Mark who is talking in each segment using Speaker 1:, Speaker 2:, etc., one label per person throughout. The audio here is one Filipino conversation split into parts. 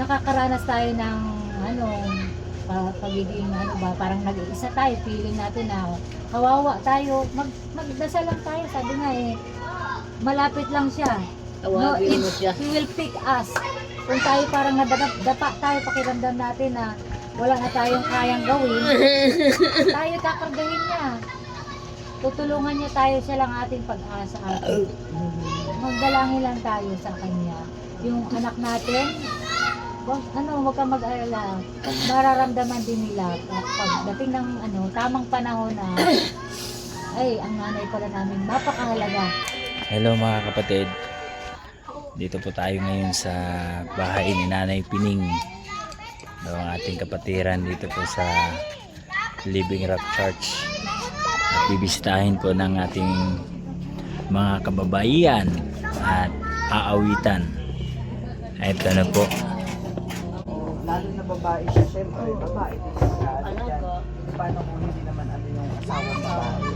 Speaker 1: nakakaranas tayo ng ano, pagiging ano ba, parang nag-iisa tayo, feeling natin na kawawa tayo, magdasal lang tayo, sabi nga eh, malapit lang siya.
Speaker 2: Tawagin mo siya.
Speaker 1: He will pick us. Kung tayo parang nadapa tayo, pakiramdam natin na wala na tayong kayang gawin, tayo kakargahin niya. Tutulungan niya tayo, siya lang ating pag-asa atin. Magdalangin lang tayo sa kanya. Yung anak natin, huwag kang mag-alala. Mararamdaman din nila pagdating ng tamang panahon na ay, ang nanay pala namin napakahalaga.
Speaker 3: Hello mga kapatid. Dito po tayo ngayon sa bahay ni Nanay Pining. Ang ating kapatiran dito po sa Living Rock Church. At bibisitahin po ng ating mga kababaihan at aawitan. Ito na po.
Speaker 4: Lalo na babae siya, siyempre, babae din siya. Paano kung hindi naman yung asawang babae?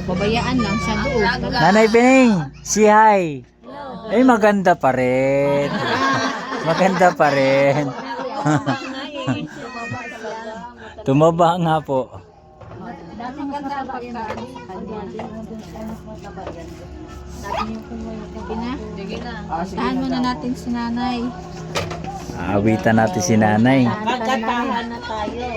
Speaker 2: Babayaan lang sa loob.
Speaker 3: Nanay Pining, si hi. Ay, maganda pa rin. Maganda pa rin. Tumaba nga po.
Speaker 1: Dati mas mataba yan.
Speaker 2: Sige na. Tahan muna natin si nanay.
Speaker 3: Aawitan natin si Nanay.
Speaker 2: Magkatahan na tayo.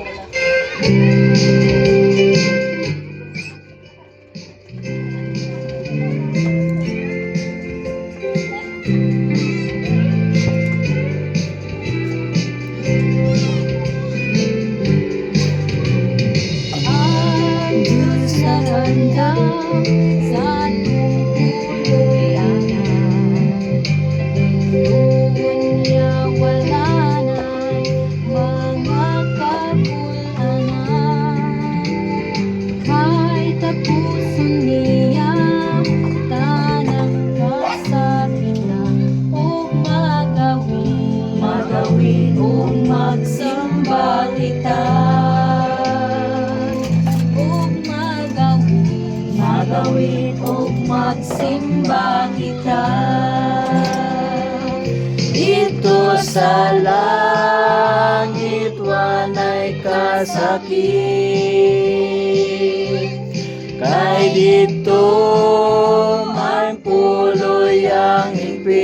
Speaker 1: Magawin o magsimba kita dito sa langit, walay kasakit. Kay dito may puloy ang higpit.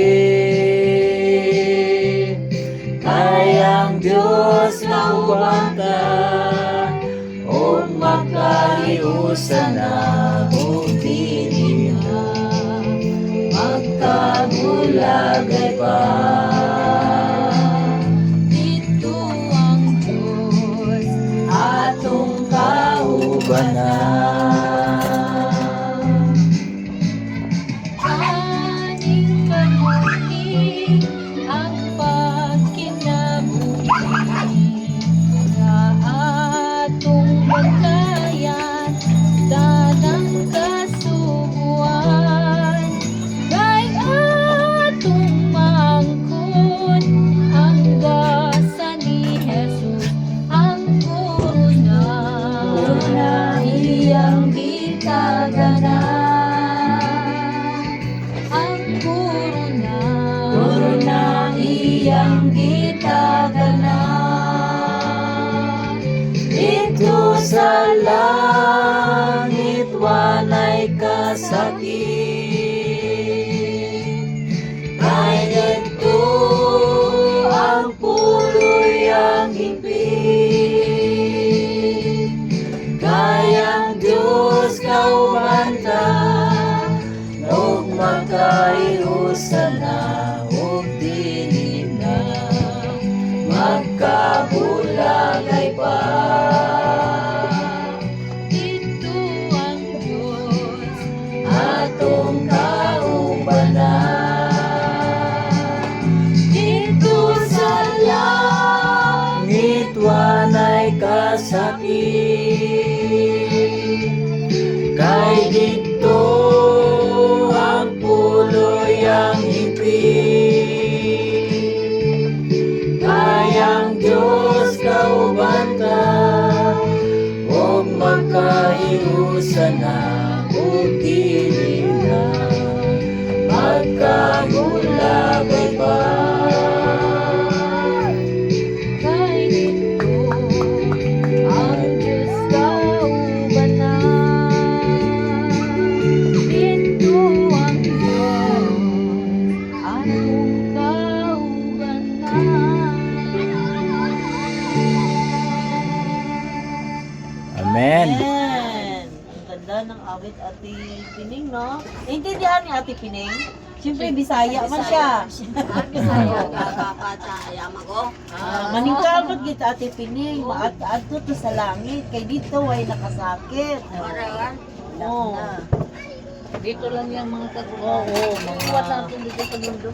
Speaker 1: Kay ang Diyos naubanta o makaiusan na o dili na magkagulagay pa. Dito ang Diyos atong kaubanan. Aning mabuti ang pagkinabuhi na atong bantayan, danang kasubuan. Kay atong mangkot ang gasa ni Jesus, ang korona iyang gitaganan. Ang korona iyang gitaganan. Dito sa langit walay kasakit. Kay dito ang puloy ang higpit. Kay ang Diyos kaubanta ug magkaiusan na ug dili na magkabulagay pa. Dito ang Diyos atong kaubanan. Dito sa langit walay kasakit. Kay dito ang puloy ang higpit. Kay ang Diyos kaubanta ug magkaiusan na ug dili na magkagulagay pa.
Speaker 3: Amen.
Speaker 5: Amen. Ang ganda ng awit Ate Pining, no? Naintindihan ni Ate Pining? Siyempre, Bisaya man siya. Maningkamot kita Ate Pining, maat-ato to sa langit, kay dito ay nakasakit. Oo.
Speaker 2: Dito lang yung mga
Speaker 5: Oo, mga...
Speaker 2: Iwat natin dito sa mundo.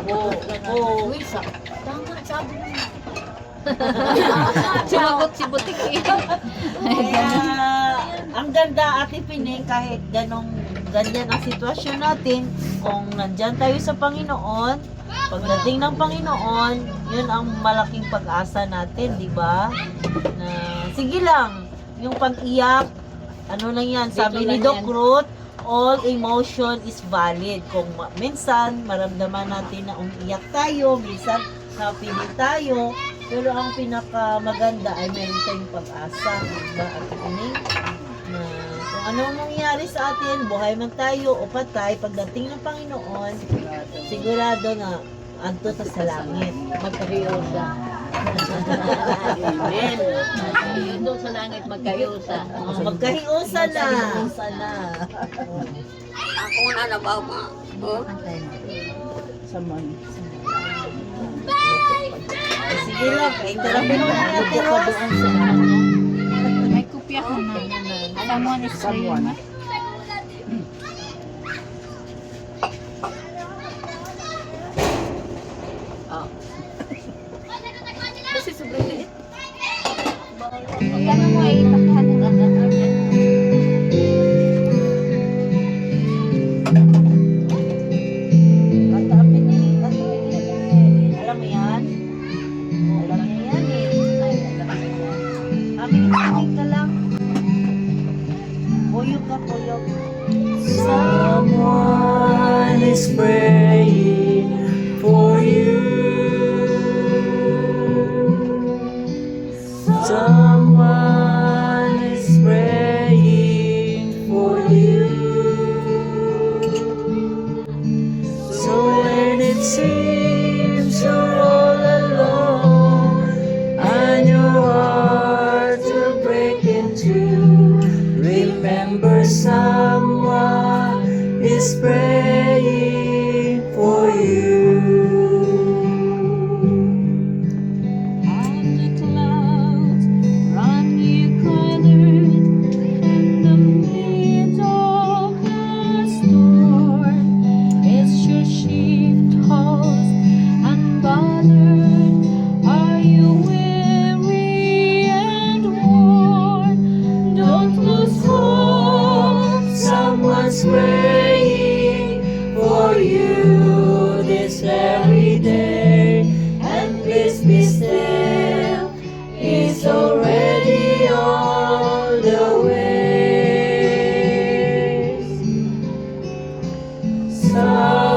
Speaker 5: Oo.
Speaker 2: Tama, sabi naman. Sumagot si Butik eh.
Speaker 5: Kaya, ang ganda Ate Pining, kahit ganyan ang sitwasyon natin, kung nandyan tayo sa Panginoon, pagdating ng Panginoon, yun ang malaking pag-asa natin, di ba? Na, sige lang, yung pag-iyak, ano lang yan, sabi ni Doc Ruth, all emotion is valid. Kung minsan, maramdaman natin na umiiyak tayo, minsan, happy din tayo, pero ang pinakamaganda ay meron tayong pag-asa, diba, Ate Pining? Na kung anong mangyayari sa atin, buhay man tayo o patay, pagdating ng Panginoon, sigurado na adto ta sa langit.
Speaker 2: Magkahiusa.
Speaker 5: Amen.
Speaker 2: Doon sa langit magkahiusa.
Speaker 5: Magkahiusa na. Sige lang, kay therapy mo na Ate Ros.
Speaker 2: May kopya ko na. Someone is saying. Kasi sobrang liit. Kaya mo ay itakihan mo.
Speaker 5: Ate Pining, alam mo yan? Alam mo yan eh. Aming ka lang. Kuyog ka, kuyog.
Speaker 3: Someone is praying for you. Someone is praying for you. So when it seems you're all alone and your heart will break in two, remember someone is praying for you.
Speaker 2: And the clouds run you colored in the midst of the storm. It's your shift tossed and bothered. Are you weary and worn? Don't lose hope.
Speaker 3: Someone's praying for you this very day, and please be still. He's already on the way.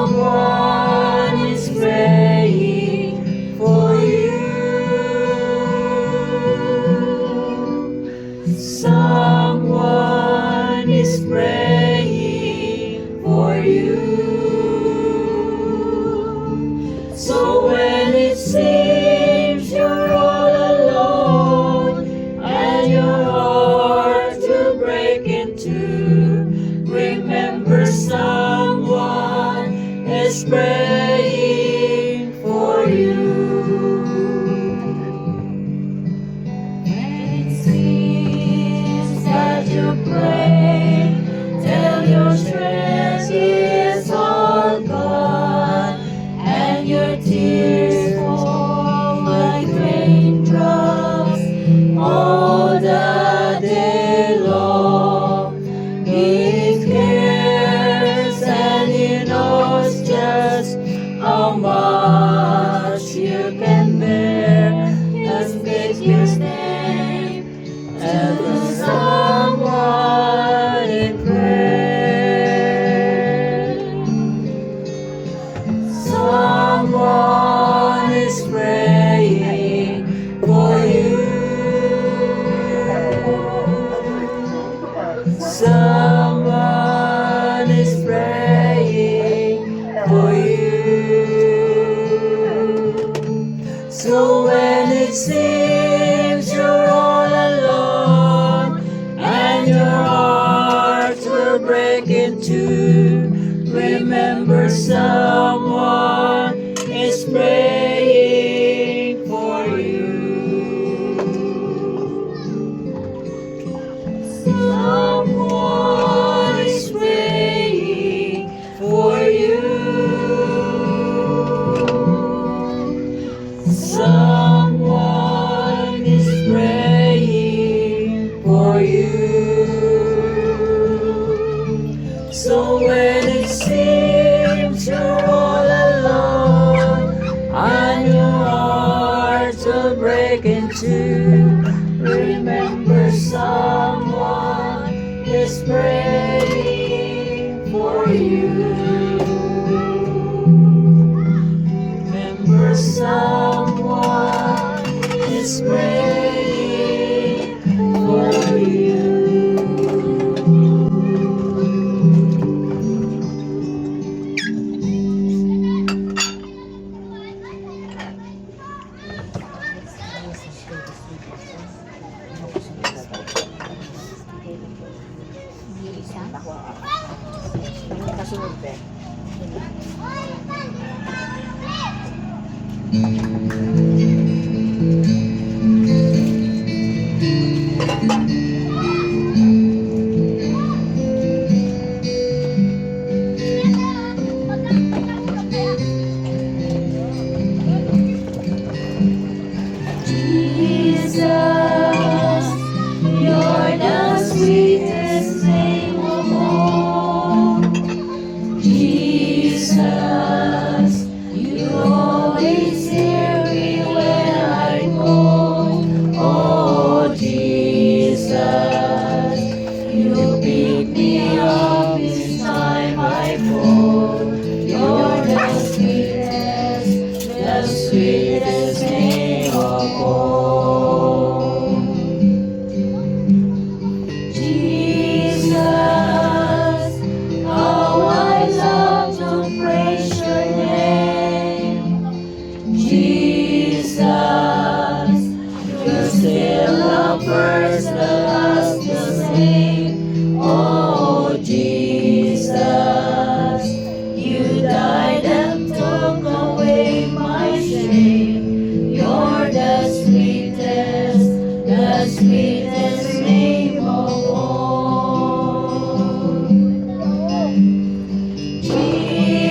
Speaker 3: Someone is praying for you. Someone is praying for you. So when it seems you're all alone and your heart will break in two, remember someone is praying for you. When it seems that you're praying till your strength is all gone and your tears fall like raindrops all the day long. He cares and He knows just how much you can bear, and speak His name and someone in prayer. Someone is praying for you. Someone is praying for you. So when it seems you're all alone someone is praying for you. Someone is praying for you. Someone is praying for you. So when it seems you're all alone and your heart will break in two, remember someone is praying for you. Remember someone is praying for you.
Speaker 5: Kasunod pe.
Speaker 3: Jesus, you're the sweetest name of all. Jesus, you always hear me when I call. Oh Jesus, you pick me up each time I fall. You're the sweetest name of all. Jesus, how I love to praise your name. Jesus, you're still a person that's the same. Oh Jesus, you died and took away my shame. You're the sweetest name of all.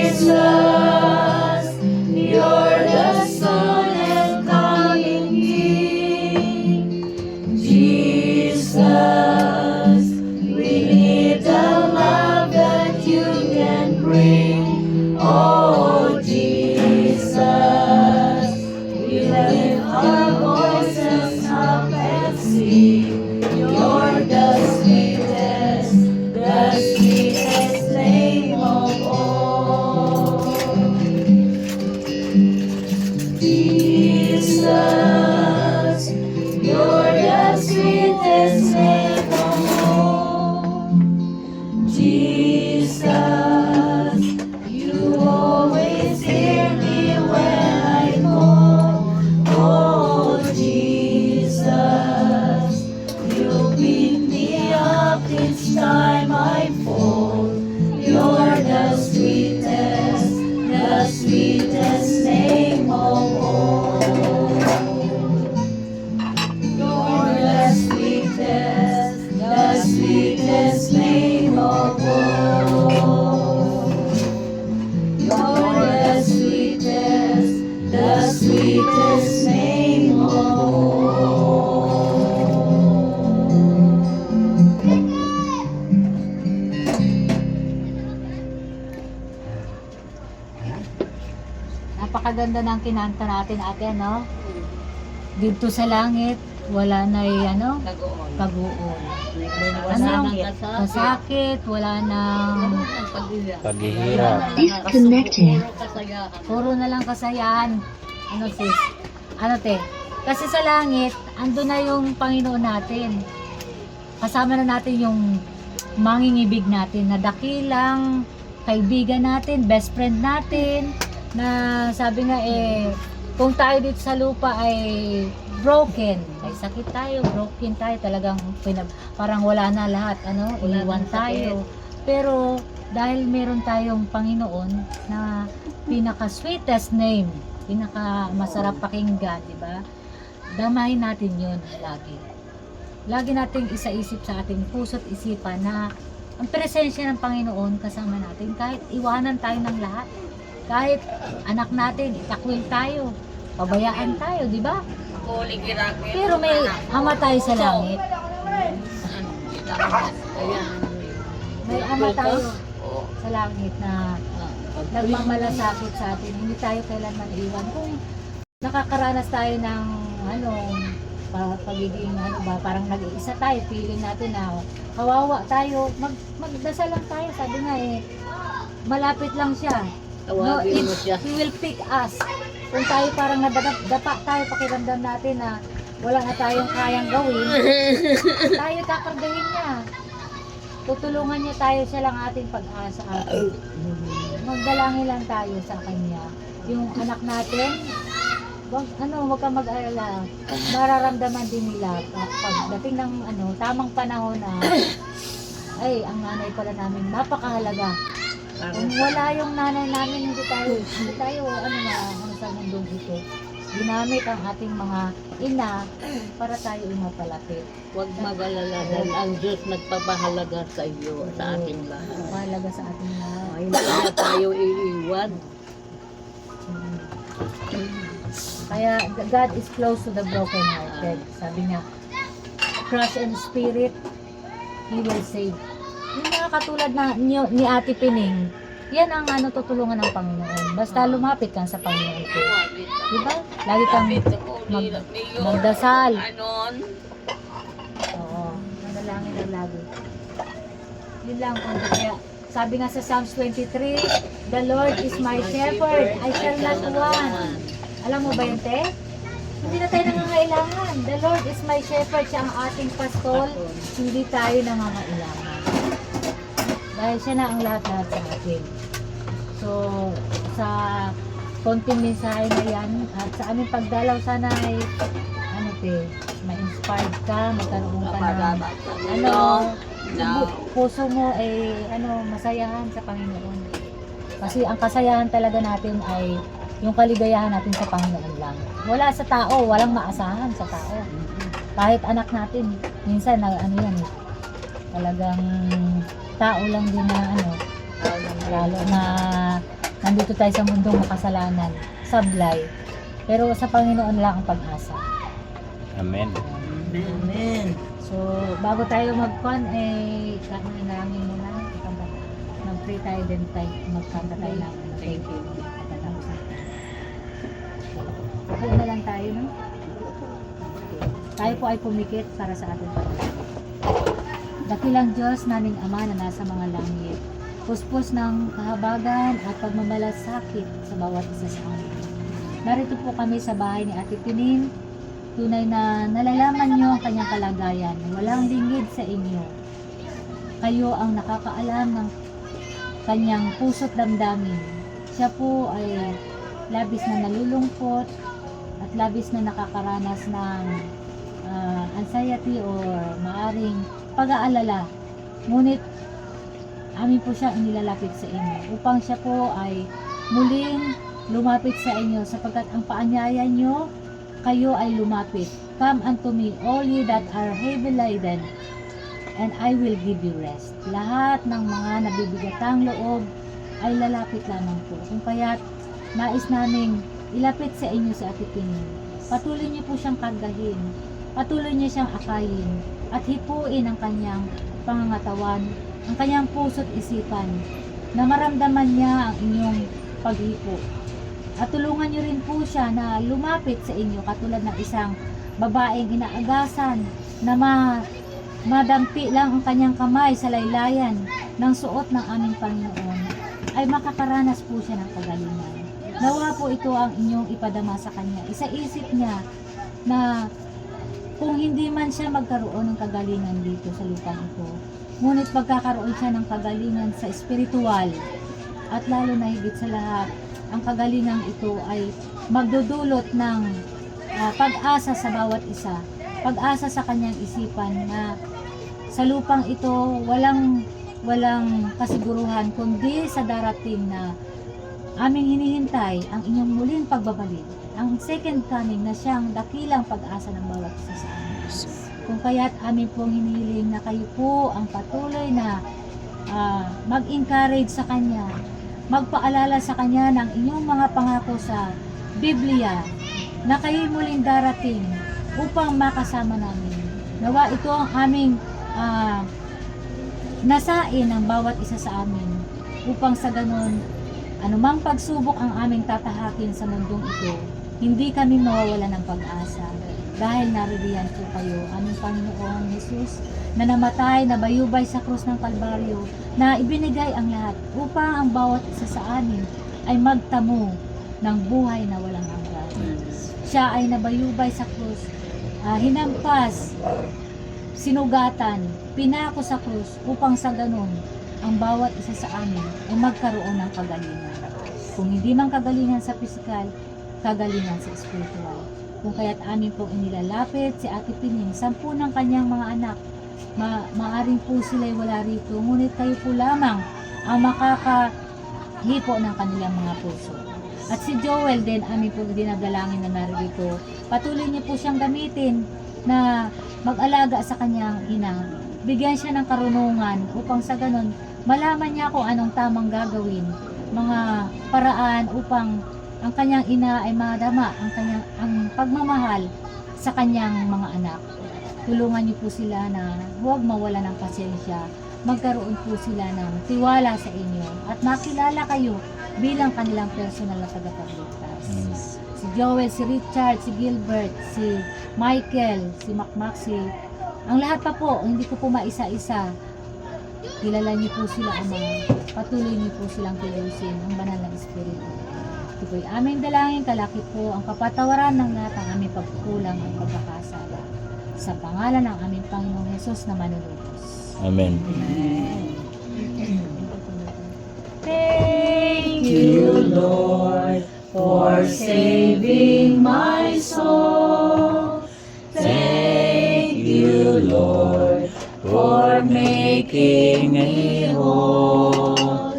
Speaker 3: Jesus, you're the Son and coming King. Jesus, we need the love that you can bring. Oh Jesus, we lift our voices up and sing. You're the sweetest name of all. Jesus, you're the sweetest name of all. Jesus, you always hear me when I call. Oh Jesus, you pick me up each time I fall. You're the sweetest name of all. You're the sweetest name of all. You're the sweetest name of
Speaker 1: Napakaganda ng kinanta natin, ate, no? Dito sa langit, wala na pag-uol. Ano yung kasakit, wala nang
Speaker 3: Paghihirap.
Speaker 6: Disconnected.
Speaker 1: puro na lang kasayahan. Ano sis? Ano te? Kasi sa langit, ando na yung Panginoon natin. Kasama na natin yung mangingibig natin na dakilang kaibigan natin, best friend natin, na sabi nga kung tayo dito sa lupa ay broken, ay sakit tayo, broken tayo, talagang parang wala na lahat, iniwan tayo. Pero dahil meron tayong Panginoon na pinaka-sweetest name, pinaka-masarap pakinggan, di ba? Damahin natin yun lagi. Lagi nating isaisip sa ating puso't isipan na ang presensya ng Panginoon kasama natin. Kahit iwanan tayo ng lahat, kahit anak natin, itakwil tayo, pabayaan tayo, di ba? Pero may ama tayo sa langit. May ama tayo sa langit na nagmamalasakit sa atin. Hindi tayo kailanman iwan. Kung nakakaranas tayo ng pagiging parang nag-iisa tayo, feeling natin na kawawa tayo, magdasal lang tayo. Sabi nga malapit lang siya. He will pick us. Kung tayo parang nadapa tayo, pakiramdam natin na wala na tayong kayang gawin, tayo kakargahin niya. Tutulungan niya tayo, siya lang ating pag-asa atin. Magdalangin lang tayo sa kanya. Yung anak natin, wag kang mag-alala. Mararamdaman din nila pagdating ng tamang panahon na ang nanay pala namin napakahalaga. Kung wala yung nanay namin, hindi tayo sa mundong ito. Ginamit ang ating mga ina para tayo mapalapit.
Speaker 2: Huwag mag-alala dahil ang Diyos nagpapahalaga sa iyo, sa ating lahat.
Speaker 1: Mahalaga sa ating lahat.
Speaker 2: Hindi na tayo iiwan.
Speaker 1: Kaya God is close to the brokenhearted. Sabi niya, crushed in spirit, He will save. Yung mga katulad ni Ate Pining, yan ang tutulungan ng Panginoon. Basta lumapit kang sa Panginoon ko. Diba? Lagi kang magdasal. Oo. Manalangin lang lagi. Yun lang po. Kaya sabi nga sa Psalms 23, the Lord is my shepherd, I shall not want. Alam mo ba yun, te? Hindi na tayo nangangailangan. The Lord is my shepherd, siya ang ating pastol. Hindi tayo nangangailangan. Dahil siya na ang lahat-lahat sa atin. So, sa konting mensahe na yan, at sa aming pagdalaw, sana ay, ma-inspired ka, magkaroon ka ng, puso mo ay, masayahan sa Panginoon. Kasi ang kasayahan talaga natin ay yung kaligayahan natin sa Panginoon lang. Wala sa tao, walang maasahan sa tao. Kahit anak natin, minsan talagang tao lang din na lalo na nandito tayo sa mundong makasalanan, sablay. Pero sa Panginoon lang ang pag-asa.
Speaker 3: Amen.
Speaker 5: Amen.
Speaker 1: So, bago tayo mag-con, nanangin muna. Mag-pray tayo din tayo. Magkanta tayo lang. Thank you. Okay na lang tayo, no? Tayo po ay pumikit para sa ating pagkakas. Dakilang Diyos, naming Ama na nasa mga langit, puspos ng kahabagan at pagmamalasakit sa bawat isa sa amin. Narito po kami sa bahay ni Ate Pining. Tunay na nalalaman niyo ang kanyang kalagayan. Walang lingid sa inyo. Kayo ang nakakaalam ng kanyang puso't damdamin. Siya po ay labis na nalulungkot at labis na nakakaranas ng anxiety or maaring pag-aalala. Ngunit amin po siya inilalapit sa inyo upang siya po ay muling lumapit sa inyo sapagkat ang paanyaya nyo, kayo ay lumapit. Come unto me, all ye that are heavy laden, and I will give you rest. Lahat ng mga nabibigatang loob ay lalapit lamang po. Kung kaya't nais naming ilapit sa inyo sa Ate Pining. Patuloy niyo po siyang kargahin. Patuloy niyo siyang akayin at hipuin ang kanyang pangangatawan, ang kanyang puso't isipan na maramdaman niya ang inyong paghipo. At tulungan niyo rin po siya na lumapit sa inyo katulad ng isang babaeng inaagasan na madampi lang ang kanyang kamay sa laylayan ng suot ng aming Panginoon, ay makakaranas po siya ng kagalingan. Nawa po ito ang inyong ipadama sa kanya. Isa-isip niya na kung hindi man siya magkaroon ng kagalingan dito sa lupang ito, ngunit magkakaroon siya ng kagalingan sa espiritual, at lalo na higit sa lahat, ang kagalingan ito ay magdudulot ng pag-asa sa bawat isa, pag-asa sa kanyang isipan na sa lupang ito walang walang kasiguruhan kundi sa darating na aming hinihintay ang inyong muling pagbabalik, ang second coming na siyang dakilang pag-asa ng bawat isa sa amin. Kung kaya't amin pong hinihiling na kayo po ang patuloy na mag-encourage sa Kanya, magpaalala sa Kanya ng inyong mga pangako sa Biblia na kayo'y muling darating upang makasama namin. Nawa ito ang aming nasain ng bawat isa sa amin upang sa ganon, anumang pagsubok ang aming tatahakin sa mundong ito, hindi kami mawawala ng pag-asa dahil naririyan po kayo, aming Panginoong Jesus, na namatay, na bayubay sa krus ng Kalbaryo, na ibinigay ang lahat upang ang bawat isa sa amin ay magtamo ng buhay na walang hanggan. Siya ay nabayubay sa krus, hinampas, sinugatan, pinako sa krus upang sa ganun ang bawat isa sa amin ay magkaroon ng kagalingan. Kung hindi man kagalingan sa pisikal, kagalingan sa spiritual. Kung kaya't amin pong inilalapit si Ate Pining, 10 ng kanyang mga anak, maaring po sila'y wala rito, ngunit kayo po lamang ang makakahipo ng kanilang mga puso. At si Joel din, amin po dinadalangin na narito. Patuloy niyo po siyang gamitin na mag-alaga sa kanyang ina. Bigyan siya ng karunungan upang sa ganun, malaman niya kung anong tamang gagawin, mga paraan upang ang kanyang ina ay madama ang pagmamahal sa kanyang mga anak. Tulungan niyo po sila na huwag mawala ng pasensya, magkaroon po sila ng tiwala sa inyo at makilala kayo bilang kanilang personal na tagapagligtas. Si Joel, si Richard, si Gilbert, si Michael, si Macmaxi, ang lahat pa po, hindi ko po maisa-isa. Kilala niyo po sila, Ama. Patuloy niyo po silang kilusin ang banal na Espiritu. Ito po'y aming dalangin, kalaki po ang kapatawaran ng lahat ng aming pagkukulang at pagkakasala. Sa pangalan ng aming Panginoong Hesus na manulubos.
Speaker 3: Amen.
Speaker 1: Thank you, Lord, for saving my soul. Thank you, Lord, for making me whole.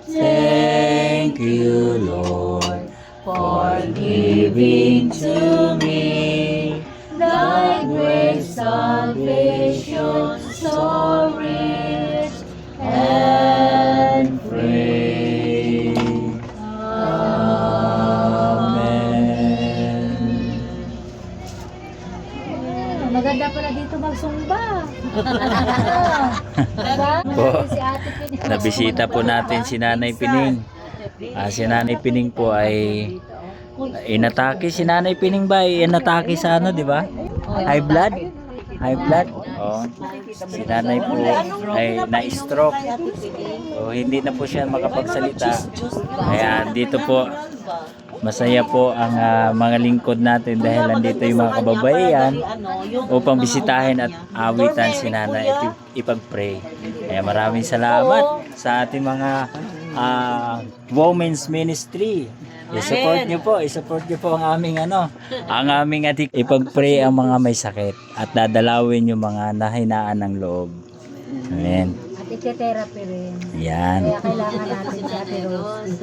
Speaker 1: Thank you, Lord, for giving to me thy great salvation, so rich and free. Amen. Maganda pala dito magsumba.
Speaker 3: Po, nabisita po natin si Nanay Pining. Si Nanay Pining po ay inatake. Si Nanay Pining ba ay inatake sa ano, di ba? High blood? High blood? Oh. Si Nanay po ay na-stroke. So, hindi na po siya makapagsalita. Kaya dito po, masaya po ang mga lingkod natin dahil nandito yung mga kababaihan upang bisitahin at awitan si Nanay at ipag-pray. Kaya maraming salamat sa ating mga women's ministry. I-support niyo po ang aming ipag-pray ang mga may sakit at dadalawin yung mga nahinaan ng loob. Amen.
Speaker 1: At ike-therapy rin.
Speaker 3: Yan.
Speaker 1: Kaya kailangan natin si Ate Rose.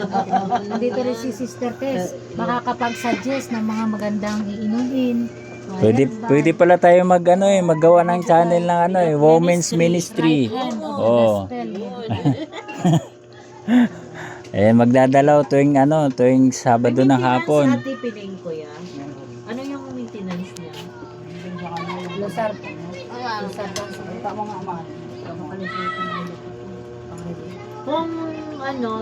Speaker 1: Dito rin si Sister Tess, makakapag-suggest ng mga magandang iinumin.
Speaker 3: Pwede pala tayo maggawa ng channel ng women's ministry. Oh. Magdadalaw tuwing Sabado ng hapon.
Speaker 5: Si Ate Pining ko yan. Ano yung maintenance niya?
Speaker 1: Lusar.
Speaker 5: Kung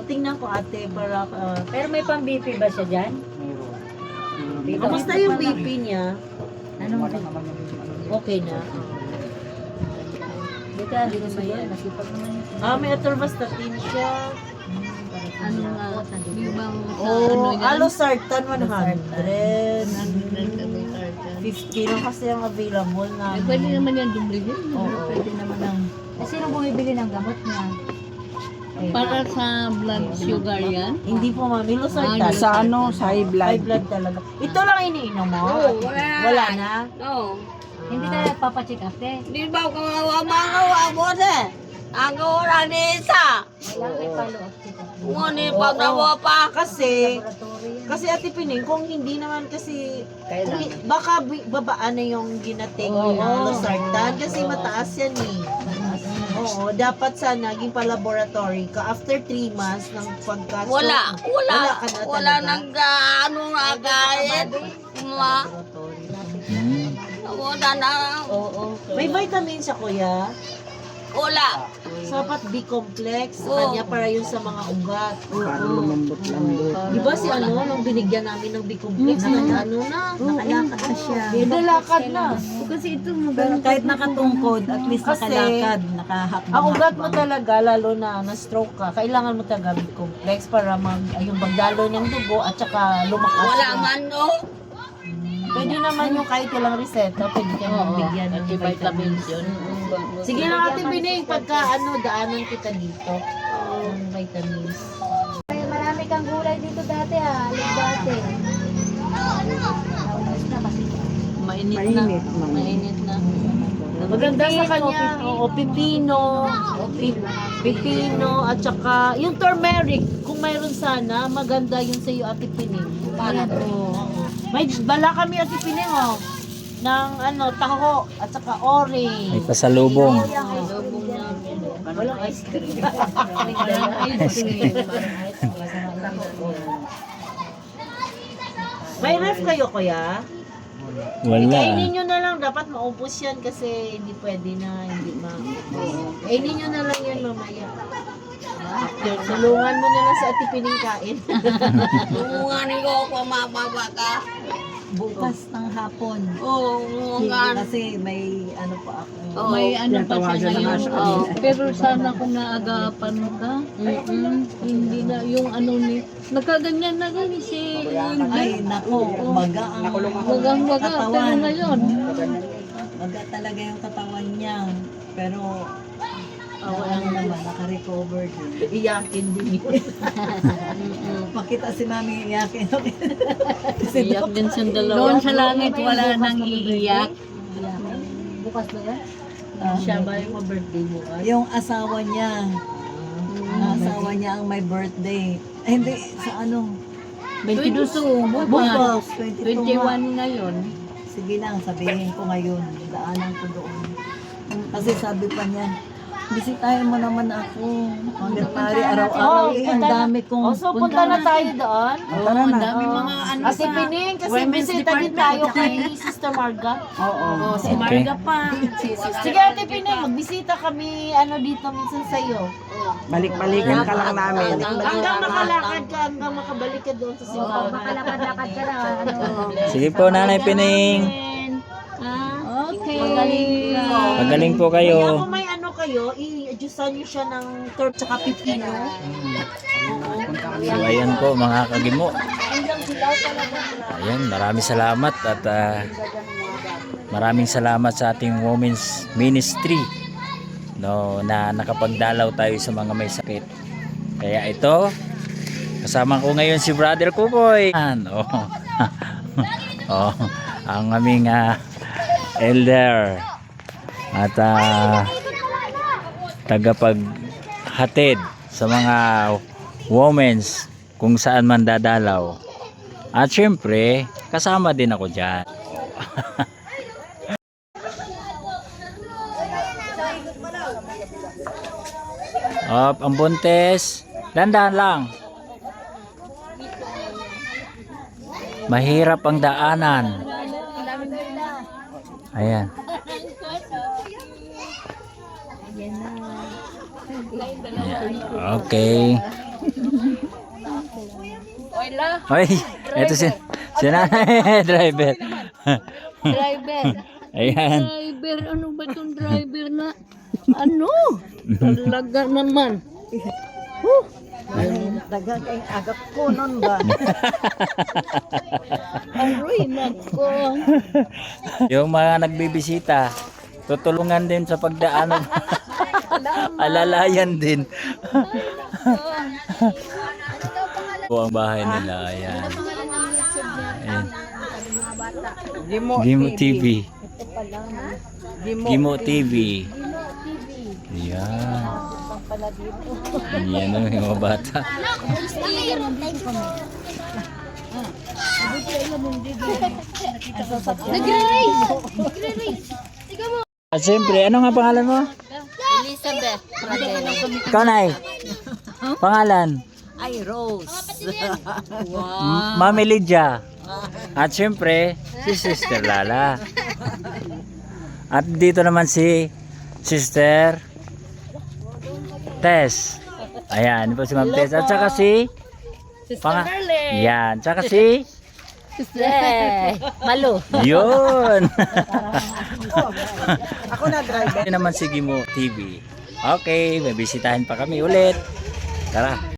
Speaker 5: tingnan ko ate para
Speaker 1: Pero may pang-BP ba siya dyan?
Speaker 5: kamusta yung BP niya?
Speaker 1: Anong
Speaker 5: Okay na.
Speaker 1: dito ba yan? Nasipag naman yun.
Speaker 5: May atorvastatin siya.
Speaker 2: Ano nga, yung bang
Speaker 5: Alosartan 100. 50 lang kasi ang available na.
Speaker 2: pwede naman yan dublihin.
Speaker 5: Oo.
Speaker 2: Pwede naman ang
Speaker 1: Sino bumibili ng gamot niya?
Speaker 2: para sa blood sugar yan.
Speaker 5: Hindi po mami, losartan.
Speaker 2: Sa
Speaker 4: Sa high blood.
Speaker 5: High blood talaga. Ito lang iniinom mo? Wala na?
Speaker 2: Oo.
Speaker 1: Hindi ka nagpapacheck up eh.
Speaker 2: Di ba kawawa mga kawawa mo
Speaker 6: Ang ura ni isa.
Speaker 1: Wala kay palo.
Speaker 6: Ngunit pag nawa pa.
Speaker 5: Kasi,
Speaker 1: Laboratory yan.
Speaker 5: kasi Ate Pining, kung hindi naman kasi, baka babaan na yung ginating yung losartan kasi mataas yan eh. Oo, dapat sana naging pa-laboratory ka after 3 months ng pagka
Speaker 6: Wala
Speaker 5: ka na
Speaker 6: wala
Speaker 5: talaga.
Speaker 6: ano na kahit. Ma,
Speaker 3: Hmm.
Speaker 6: wala na.
Speaker 5: Oo. May vitamin siya, kuya.
Speaker 6: Wala.
Speaker 5: Sapat B-complex sa
Speaker 6: Oo.
Speaker 5: kanya para yun sa mga ugat.
Speaker 4: Parang lumambot-lambot.
Speaker 5: Di ba si ano, nung binigyan namin ng B-complex, ano na?
Speaker 2: Nakalakad na siya.
Speaker 5: Nalakad na.
Speaker 2: Kasi ito
Speaker 7: Pero kahit nakatungkod, at least
Speaker 5: Kasi,
Speaker 7: nakalakad, nakahakbang.
Speaker 5: Ang ugat mo talaga, lalo na na-stroke ka, kailangan mo talaga B-complex para yung pagdalo ng dugo at saka lumakas.
Speaker 6: Wala
Speaker 5: yung-
Speaker 6: man no.
Speaker 5: Pwede naman yung kahit walang reseta, pwede kang magbigyan ng vitamins. Sige lang Ate Bining, pagka daanan kita dito. Ng vitamins.
Speaker 1: Ay, marami kang gulay dito dati yung dati. Naubos na kasi.
Speaker 7: Mainit na.
Speaker 5: Maganda sa kanya, pipino, at saka yung turmeric, kung mayroon sana, maganda yun sa iyo Ate Pining. May bala kami Ate Pining ng taho at saka orange.
Speaker 3: May pasalubong.
Speaker 5: Walang ice cream. May ref kayo kuya?
Speaker 3: Wala.
Speaker 5: Kainin nyo na lang, dapat maubos yan kasi hindi pwede na, hindi kainin nyo na lang yan mamaya. Tulungan mo na lang sa Ate Pining kain.
Speaker 6: Tungungan ko ako mababa ka.
Speaker 7: Bukas ng hapon.
Speaker 6: Oo, tungungan.
Speaker 7: Kasi may ano pa ako.
Speaker 2: may ano pa siya ngayon. Pero sana kung naagapan ka, hindi na yung ano ni, nagkaganyan na rin si
Speaker 7: Ay, nako, maga ang
Speaker 2: wagang-waga. Pero
Speaker 7: katawan.
Speaker 2: ngayon,
Speaker 7: Maga talaga yung katawan niya. Pero, ano naman, naka-recover din.
Speaker 5: Iyakin din yun.
Speaker 7: Makita si mami iyakin.
Speaker 2: iyak din siyang dalawa. Doon sa langit, wala nang iiyak.
Speaker 1: Bukas ba yan?
Speaker 5: Siya ba yung birthday mo?
Speaker 7: Yung asawa niya. Ang asawa niya ang may birthday. Ay, hindi, sa ano?
Speaker 2: 22, bukas.
Speaker 7: 22 nga.
Speaker 2: 21 ngayon.
Speaker 7: Sige lang, sabihin ko ngayon. Daanan ko doon. Kasi sabi pa niya, bisitahin mo naman ako. Hanggang pari, araw-araw. Ang dami kong
Speaker 5: So, punta na tayo doon.
Speaker 7: Tara na.
Speaker 2: Dami mga ano
Speaker 5: Ate Pining, kasi bisita din tayo kay Sister Marga.
Speaker 7: Oo.
Speaker 2: si Marga pa.
Speaker 5: Sige Ate Pining, magbisita kami dito minsan sa'yo.
Speaker 4: Balik-balikan ka lang namin.
Speaker 5: Hanggang makalakad ka, hanggang makabalik ka doon sa simbahan.
Speaker 1: Makalakad-lakad ka na.
Speaker 3: Sige po, Nanay Pining.
Speaker 2: Okay.
Speaker 3: Magaling po
Speaker 5: Kaya
Speaker 3: kayo.
Speaker 5: kung may kayo, i-adjustan nyo siya ng turp tsaka pipino.
Speaker 3: So ayan po mga kagimo. Ayan, maraming salamat at maraming salamat sa ating Women's Ministry na nakapagdalaw tayo sa mga may sakit. Kaya ito, kasama ko ngayon si Brother Kukoy. Oh, ang aming elder at tagapaghatid sa mga women's kung saan man dadalaw. At syempre, kasama din ako dyan. Ang buntes. Dandan lang. Mahirap ang daanan. Ayan. Okay. Oy, ito si nanay driver.
Speaker 2: Driver.
Speaker 3: Ayan.
Speaker 2: Driver, ano ba itong driver na? Ano? Talaga naman.
Speaker 7: Dagang kay agap ko nun ba?
Speaker 2: Aroy, nako.
Speaker 3: Yung mga nagbibisita, tutulungan din sa pagdaan. Alalayan din. Po ang bahay nila. Ayan. Ayan. Gimo TV. Gimo TV. Ayan.
Speaker 1: pala dito.
Speaker 3: Yan o, yung mga bata. At siyempre, ano nga pangalan mo?
Speaker 6: Elizabeth.
Speaker 3: Ikaw, Nay. Pangalan?
Speaker 6: Ay, Rose.
Speaker 3: Mami Lydia. At siyempre, si Sister Lala. At dito naman si Sister Tess. Ayan, ito po si Ma'am Tess. At saka si Yan, saka si
Speaker 1: Malo.
Speaker 3: Yun.
Speaker 4: Ako na driver.
Speaker 3: Ito naman si Gimo TV. Okay, may bisitahin pa kami ulit. Tara.